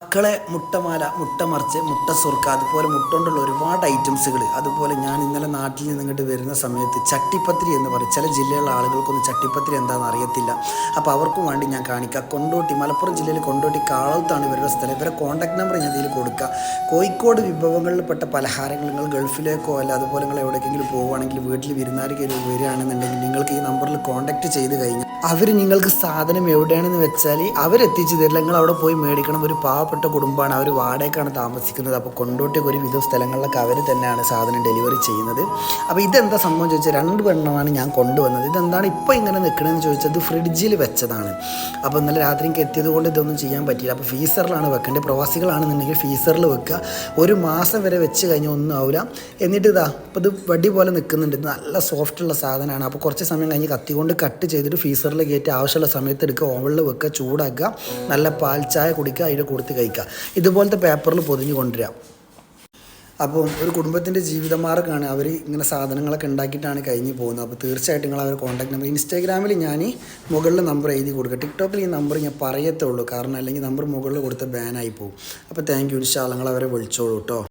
മക്കളെ മുട്ടമാല, മുട്ടമറിച്ച്, മുട്ട സുർക്ക, അതുപോലെ മുട്ട കൊണ്ടുള്ള ഒരുപാട് ഐറ്റംസുകൾ. അതുപോലെ ഞാൻ ഇന്നലെ നാട്ടിൽ നിന്ന് ഇങ്ങോട്ട് വരുന്ന സമയത്ത് ചട്ടിപ്പത്തിരി എന്ന് പറയും. ചില ജില്ലയിലുള്ള ആളുകൾക്കൊന്നും ചട്ടിപ്പത്തിരി എന്താണെന്ന് അറിയത്തില്ല. അപ്പോൾ അവർക്കും വേണ്ടി ഞാൻ കാണിക്കാം. കൊണ്ടോട്ടി, മലപ്പുറം ജില്ലയിൽ കൊണ്ടോട്ടി കാളത്താണ് ഇവരുടെ സ്ഥലം. ഇവരുടെ കോൺടാക്ട് നമ്പർ ഞാൻ ഇതിൽ കൊടുക്കുക. കോഴിക്കോട് വിഭവങ്ങളിൽപ്പെട്ട പലഹാരങ്ങൾ നിങ്ങൾ ഗൾഫിലേക്കോ അല്ല അതുപോലെ നിങ്ങൾ എവിടേക്കെങ്കിലും പോവുകയാണെങ്കിൽ വീട്ടിൽ വിരുന്നാർ വരികയാണെന്നുണ്ടെങ്കിൽ നിങ്ങൾക്ക് ഈ നമ്പറിൽ കോൺടാക്ട് ചെയ്ത് കഴിഞ്ഞാൽ അവർ നിങ്ങൾക്ക് സാധനം എവിടെയാണെന്ന് വെച്ചാൽ അവരെത്തിച്ച് തരില്ല. നിങ്ങൾ അവിടെ പോയി മേടിക്കണം. ഒരു പാവപ്പെട്ട കുടുംബമാണ്, അവർ വാടകയ്ക്കാണ് താമസിക്കുന്നത്. അപ്പോൾ കൊണ്ടോട്ടിയൊക്കെ ഒരു വിധ സ്ഥലങ്ങളിലൊക്കെ അവർ തന്നെയാണ് സാധനം ഡെലിവറി ചെയ്യുന്നത്. അപ്പോൾ ഇതെന്താ സംഭവം ചോദിച്ചാൽ 2 പെണ്ണമാണ് ഞാൻ കൊണ്ടുവന്നത്. ഇതെന്താണ് ഇപ്പോൾ ഇങ്ങനെ നിൽക്കണമെന്ന് ചോദിച്ചത് ഫ്രിഡ്ജിൽ വെച്ചതാണ്. അപ്പോൾ ഇന്നലെ രാത്രി എനിക്ക് എത്തിയത് കൊണ്ട് ഇതൊന്നും ചെയ്യാൻ പറ്റിയില്ല. അപ്പോൾ ഫീസറിലാണ് വെക്കേണ്ടത്. പ്രവാസികളാണെന്നുണ്ടെങ്കിൽ ഫീസറിൽ വെക്കുക. 1 മാസം വരെ വെച്ച് കഴിഞ്ഞാൽ ഒന്നും ആവില്ല. എന്നിട്ട് ഇപ്പോൾ ഇത് വടി പോലെ നിൽക്കുന്നുണ്ട്. നല്ല സോഫ്റ്റുള്ള സാധനമാണ്. അപ്പോൾ കുറച്ച് സമയം കഴിഞ്ഞ് കത്തി കൊണ്ട് കട്ട് ചെയ്തിട്ട് ഫീസറിൽ കയറ്റി ആവശ്യമുള്ള സമയത്ത് എടുക്കുക, ഓവനിൽ വെക്കുക, ചൂടാക്കുക, നല്ല പാൽ ചായ കുടിക്കുക, അതിൽ കൊടുത്ത് കഴിക്കുക. ഇതുപോലത്തെ പേപ്പറിൽ പൊതിഞ്ഞ് കൊണ്ടുവരിക. അപ്പോൾ ഒരു കുടുംബത്തിൻ്റെ ജീവിതമാർഗ്ഗമാണ് അവർ ഇങ്ങനെ സാധനങ്ങളൊക്കെ ഉണ്ടാക്കിയിട്ടാണ് കഴിഞ്ഞ് പോകുന്നത്. അപ്പോൾ തീർച്ചയായിട്ടും നിങ്ങൾ അവർ കോൺടാക്ട് നമ്പർ ഇൻസ്റ്റാഗ്രാമിൽ ഞാൻ മുകളിൽ നമ്പർ എഴുതി കൊടുക്കുക. ടിക്ടോക്കിൽ ഈ നമ്പർ ഞാൻ പറയത്തുള്ളൂ, കാരണം അല്ലെങ്കിൽ നമ്പർ മുകളിൽ കൊടുത്ത് ബാനായി പോകും. അപ്പോൾ താങ്ക് യു. ഇൻഷാ അല്ലാഹ് നിങ്ങൾ അവരെ വിളിച്ചോളൂ കേട്ടോ.